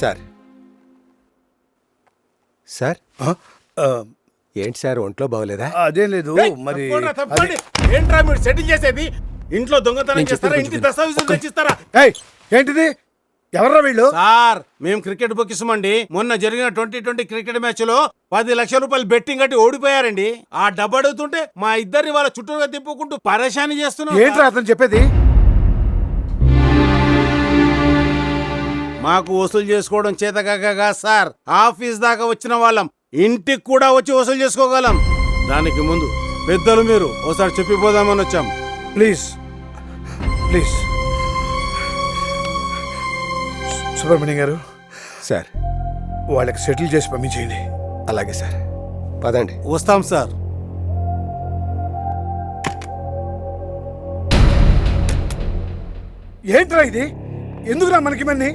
Sir sir ఏంటి sir ఒంట్లో బాగోలేదా? అదేం లేదు మరి ఏంట్రా మీరు సెటిల్ చేసేది? ఇంట్లో దొంగతనం చేస్తారా? ఇంటి దస్తావేజులు తెచ్చిస్తారా? ఏంటిది? ఎవర్రా వీళ్ళు? సార్ మేము క్రికెట్ బొక్కిస్తామండి. మొన్న జరిగిన 2020 క్రికెట్ మ్యాచ్ లో 10 లక్షల రూపాయలు బెట్టింగ్ కట్టి ఓడిపోయారండి. ఆ డబ్బు అడుగుతుంటే మా ఇద్దరిని వాళ్ళ చుట్టూగా తిప్పుకుంటూ పరేషాని చేస్తున్నాం. ఏంట్రా అతను చెప్పేది? మాకు వసూలు చేసుకోవడం చేతకాక సార్, ఆఫీస్ దాకా వచ్చిన వాళ్ళం ఇంటికి కూడా వచ్చి వసూలు చేసుకోగలం. దానికి ముందు పెద్దలు మీరు ఒకసారి చెప్పిపోదామని వచ్చాం. ప్లీజ్ ప్లీజ్ సుబ్రహ్మణ్యం గారు, సార్ వాళ్ళకి సెటిల్ చేసి పంపించేయండి. అలాగే సార్, పదండి. వస్తాం సార్. ఏంట్రా ఇది? ఎందుకురా మనకి మన్ని?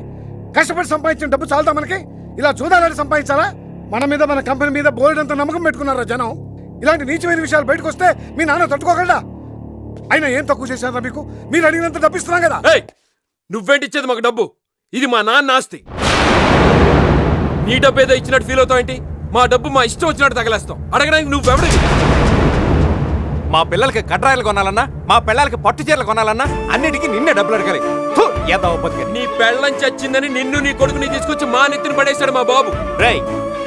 కష్టపడి సంపాదించిన డబ్బు చాలుతా మనకి? ఇలా చూడాలని సంపాదించాలా? మన మీద మన కంపెనీ మీద బోర్డు అంత నమ్మకం పెట్టుకున్నారా జనం? ఇలాంటి నీచమైన విషయాలు బయటకు వస్తే మీ నాన్న తట్టుకోగలడా? అయినా ఏం తక్కువ చేశారా మీకు? మీరు అడిగినంత డబ్బు ఇస్తున్నాం కదా. నువ్వేంటిచ్చేది మాకు డబ్బు? ఇది మా నాన్న ఆస్తి. నీ డబ్బు ఏదో ఇచ్చినట్టు ఫీల్ అవుతావు ఏంటి? మా డబ్బు మా ఇష్టం వచ్చినట్టు తగలేస్తాం. అడగడానికి నువ్వెవడివి? మా పిల్లలకి కట్రాయలు కొనాలన్నా, మా పిల్లలకి పట్టు చీరలు కొనాలన్నా అన్నిటికీ నిన్నే డబ్బులు అడగాలి. నీ పెళ్ళం చచ్చిందని నిన్ను నీ కొడుకుని తీసుకొచ్చి మా నెత్తిన పడేశాడు మా బాబు. రేయ్,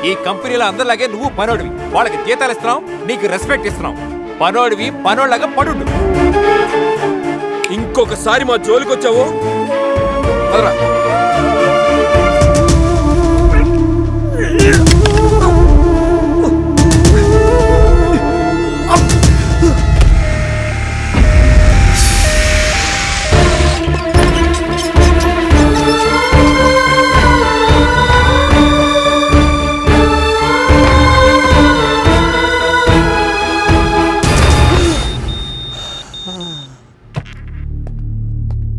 ఈ కంపెనీలో అందరిలాగే నువ్వు పనోడివి. వాళ్ళకి జీతాలు ఇస్తున్నావు, నీకు రెస్పెక్ట్ ఇస్తున్నావు. పనోడివి పనోళ్ళగా పడుండు. ఇంకొకసారి మా జోలికి వచ్చావు అదరా.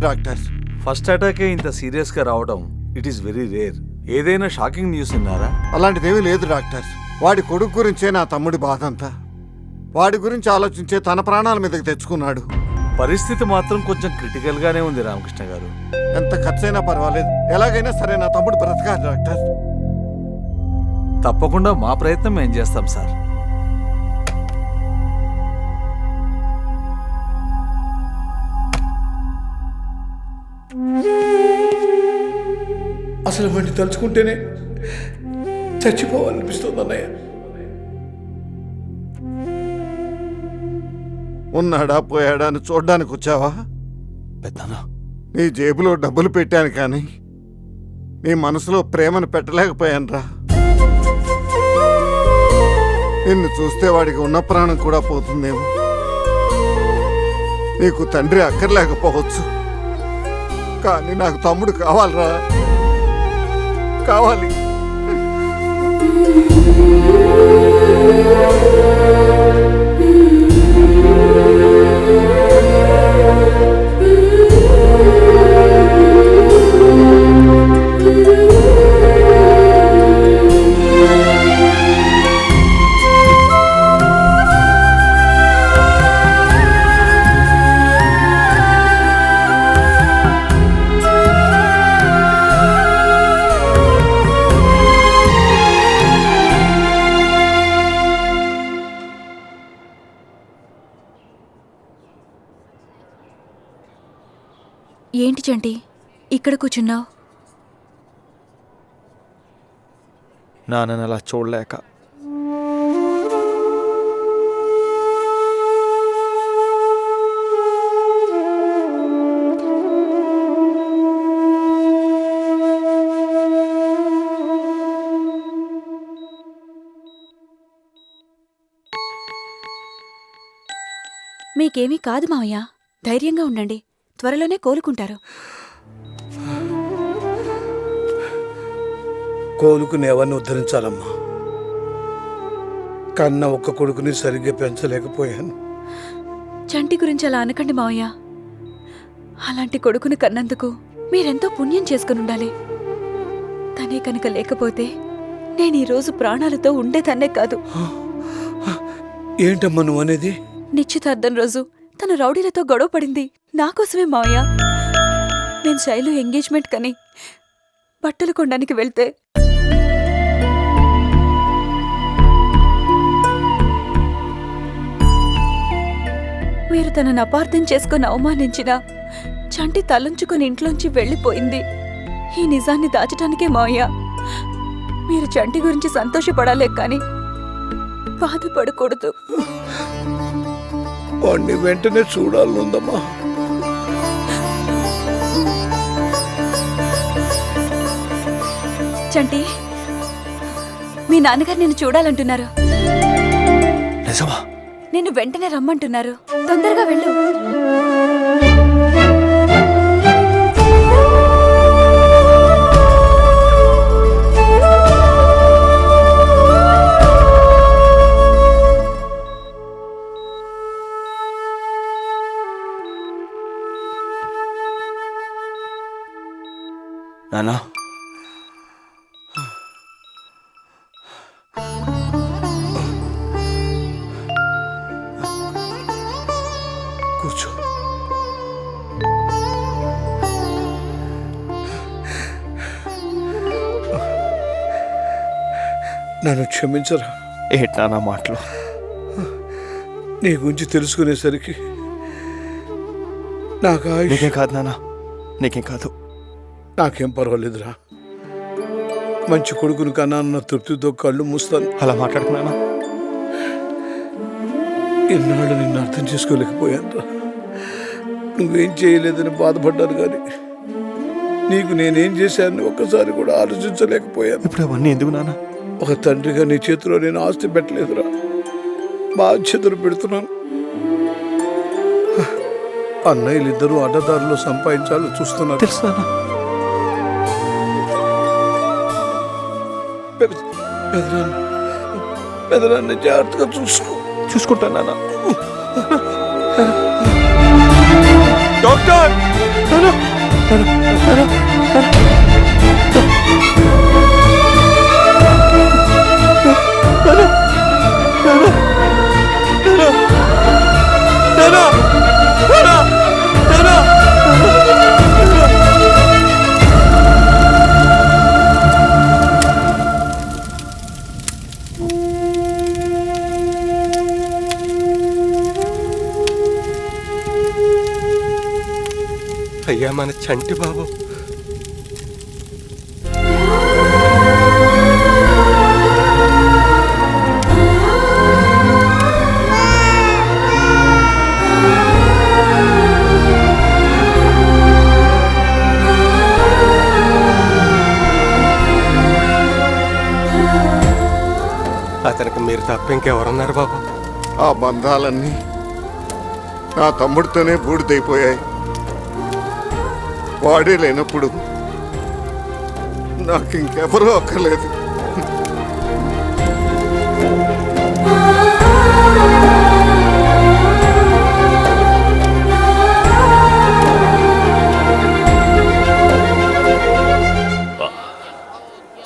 డాక్టర్, ఫస్ట్ అటాకే ఇంత సీరియస్ గా రావడం ఇట్ ఈస్ వెరీ రేర్. ఏదైనా షాకింగ్ న్యూస్ విన్నారా? అలాంటిదేమీ లేదు డాక్టర్. వాడి కొడుకు గురించే నా తమ్ముడి బాధ అంతా. వాడి గురించి ఆలోచించే తన ప్రాణాల మీదకి తెచ్చుకున్నాడు. పరిస్థితి మాత్రం కొంచెం క్రిటికల్ గానే ఉంది రామకృష్ణ గారు. ఎంత ఖర్చైనా పర్వాలేదు, ఎలాగైనా సరే నా తమ్ముడు బ్రతకాలి డాక్టర్. తప్పకుండా మా ప్రయత్నం మేము చేస్తాం సార్. అసలు వాడిని తలుచుకుంటేనే చచ్చిపోవాలనిపిస్తుంది అన్నయ్య. ఉన్నాడా పోయాడా అని చూడ్డానికి వచ్చావా? పెద్దనా, నీ జేబులో డబ్బులు పెట్టాను కానీ నీ మనసులో ప్రేమను పెట్టలేకపోయాను రా. నిన్ను చూస్తే వాడికి ఉన్న ప్రాణం కూడా పోతుందేమో. నీకు తండ్రి అక్కర్లేకపోవచ్చు, కానీ నాకు తమ్ముడు కావాలరా, కావాలి. ఏంటి చంటి ఇక్కడ కూర్చున్నావు? నాన్నని అలా చూడలేక. మీకేమీ కాదు మావయ్య, ధైర్యంగా ఉండండి, త్వరలోనే కోలుకుంటారు. కోలుకుని ఎవరిని ఉద్ధరించాలమ్మా? కన్న ఒక్క కొడుకుని సరిగ్గా పెంచలేకపోయాను. చంటి గురించి అలా అనకండి మావయ్య. అలాంటి కొడుకుని కన్నందుకు మీరెంతో పుణ్యం చేసుకునుండాలి. తనే కనుక లేకపోతే నేను ఈరోజు ప్రాణాలతో ఉండేదాన్నే కాదు. ఏంటమ్మా నువ్వు అనేది? నిశ్చితార్థం రోజు తన రౌడీలతో గొడవ పడింది నాకోసమే మావయ్య. నేను శైలు ఎంగేజ్మెంట్ కని బట్టలు కొనడానికి వెళ్తే మీరు తనను అపార్థం చేసుకుని అవమానించిన చంటి తలంచుకుని ఇంట్లోంచి వెళ్ళిపోయింది ఈ నిజాన్ని దాచటానికే మావయ్య. మీరు చంటి గురించి సంతోషపడాలే కానీ బాధపడకూడదు. వాడిని వెంటనే చూడాలనుందమ్మా. చంటి, మీ నాన్నగారు నిన్ను చూడాలంటున్నారు. నిజమా? నిన్ను వెంటనే రమ్మంటున్నారు. తొందరగా వెళ్ళు. నానా, కూర్చో. నన్ను క్షమించరా. ఏంటా నా మాటలు? నీ గురించి తెలుసుకునేసరికి నాకు ఆయుష్. నీకేం కాదు నానా, నీకేం కాదు. నాకేం పర్వాలేదురా. మంచి కొడుకుని కన్నా తృప్తితో కళ్ళు మూస్తాను. అలా మాట్లాడుకు నానా. ఇన్నాళ్ళు నిన్ను అర్థం చేసుకోలేకపోయాను. నువ్వేం చేయలేదని బాధపడ్డాను కానీ నీకు నేనేం చేశాను ఒక్కసారి కూడా ఆలోచించలేకపోయాను. ఇప్పుడు అవన్నీ ఎందుకు నానా? ఒక తండ్రిగా నీ చేతిలో నేను ఆస్తి పెట్టలేదురా, బాధ్యతలు పెడుతున్నాను. అన్నయ్యలిద్దరూ అడ్డదారులు సంపాదించాలని చూస్తున్నారు. తెలుసు నానా. పెదనాన్ని జాగ్రత్తగా చూసుకుంటాను నానా. డాక్టర్! నానా! నానా! అయ్యా మన చంటి బాబు. అతనికి మీరు తప్ప ఇంకెవరున్నారు బాబు? ఆ బంధాలన్నీ నా తమ్ముడితోనే బూడిదైపోయాయి. వాడే లేనప్పుడు నాకు ఇంకెవరూ అక్కర్లేదు.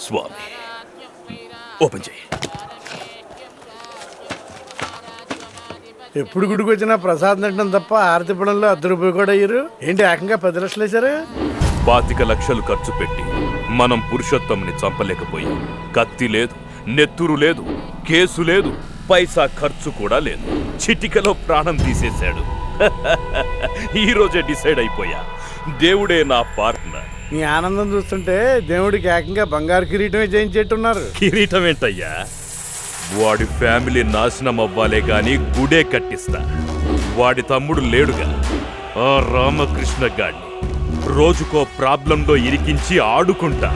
స్వామి, ఓపెన్ చేయి. ఎప్పుడు గుడికి వచ్చినా ప్రసాదం తింటాం తప్ప ఆరతి పడంలో ₹10 కూడా అయ్యారు. ఏంటి ఏకంగా 10 లక్షలు వేశారు? 25 లక్షలు ఖర్చు పెట్టి మనం పురుషోత్తంని చంపలేకపోయాం. కత్తి లేదు, నెత్తురు లేదు, కేసు లేదు, పైసా ఖర్చు కూడా లేదు. చిటికలో ప్రాణం తీసేశాడు. ఈ రోజే డిసైడ్ అయిపోయా, దేవుడే నా పార్ట్నర్. నీ ఆనందం చూస్తుంటే దేవుడికి ఏకంగా బంగారు కిరీటమే జయించేట్టున్నారు. కిరీటం ఏంటయ్యా? వాడి ఫ్యామిలీ నాశనం అవ్వాలే గాని గుడే కట్టిస్తా. వాడి తమ్ముడు లేడుగా, ఆ రామకృష్ణ గాడిని రోజుకో ప్రాబ్లంలో ఇరికించి ఆడుకుంటా.